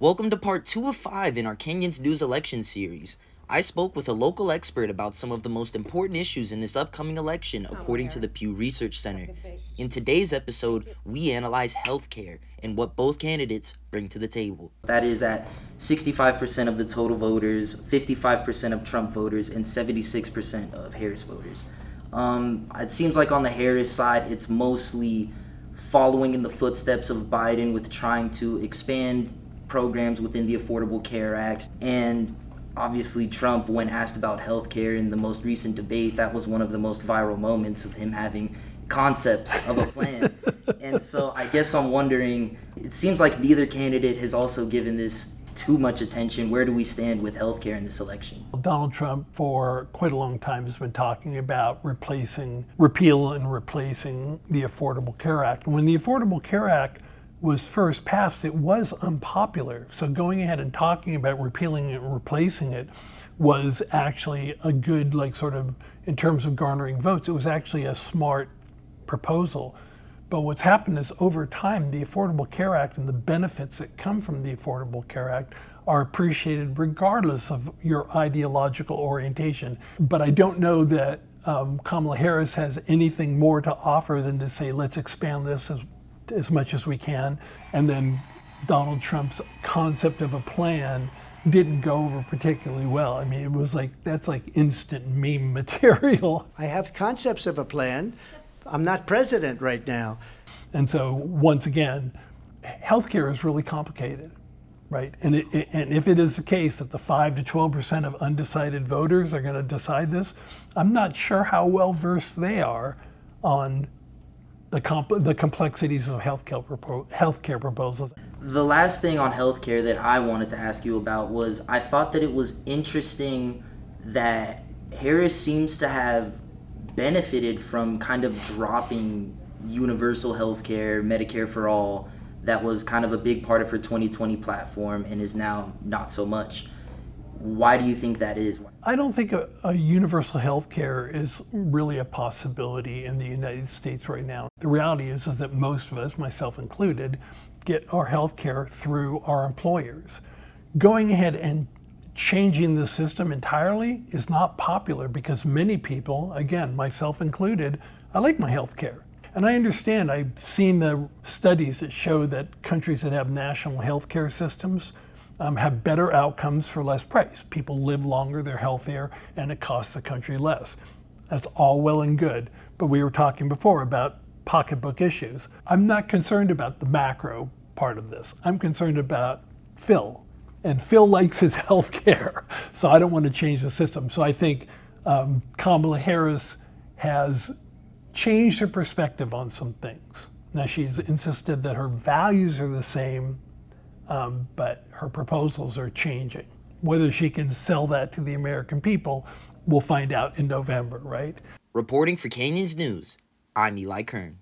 Welcome to part 2 of 5 in our Kenyans News election series. I spoke with a local expert about some of the most important issues in this upcoming election according to the Pew Research Center. In today's episode, we analyze healthcare and what both candidates bring to the table. That is at 65% of the total voters, 55% of Trump voters, and 76% of Harris voters. It seems like on the Harris side, it's mostly following in the footsteps of Biden with trying to expand programs within the Affordable Care Act. And obviously Trump, when asked about healthcare in the most recent debate, that was one of the most viral moments of him having concepts of a plan. And so I guess I'm wondering, it seems like neither candidate has also given this too much attention. Where do we stand with healthcare in this election? Donald Trump for quite a long time has been talking about repeal and replacing the Affordable Care Act. When the Affordable Care Act was first passed, it was unpopular. So going ahead and talking about repealing it and replacing it was actually a good, in terms of garnering votes, it was actually a smart proposal. But what's happened is over time, the Affordable Care Act and the benefits that come from the Affordable Care Act are appreciated regardless of your ideological orientation. But I don't know that Kamala Harris has anything more to offer than to say, let's expand this as much as we can. And then Donald Trump's concept of a plan didn't go over particularly well. I mean, it was that's like instant meme material. I have concepts of a plan. I'm not president right now. And so once again, healthcare is really complicated, right? And if it is the case that the 5 to 12% of undecided voters are going to decide this, I'm not sure how well versed they are on the complexities of healthcare proposals. The last thing on healthcare that I wanted to ask you about was, I thought that it was interesting that Harris seems to have benefited from kind of dropping universal healthcare, Medicare for all. That was kind of a big part of her 2020 platform and is now not so much. Why do you think that is? I don't think a universal health care is really a possibility in the United States right now. The reality is that most of us, myself included, get our health care through our employers. Going ahead and changing the system entirely is not popular because many people, again, myself included, I like my health care. And I understand, I've seen the studies that show that countries that have national health care systems have better outcomes for less price. People live longer, they're healthier, and it costs the country less. That's all well and good, but we were talking before about pocketbook issues. I'm not concerned about the macro part of this. I'm concerned about Phil, and Phil likes his health care, so I don't want to change the system. So I think Kamala Harris has changed her perspective on some things. Now, she's insisted that her values are the same, but her proposals are changing. Whether she can sell that to the American people, we'll find out in November, right? Reporting for Kenyans News, I'm Eli Kern.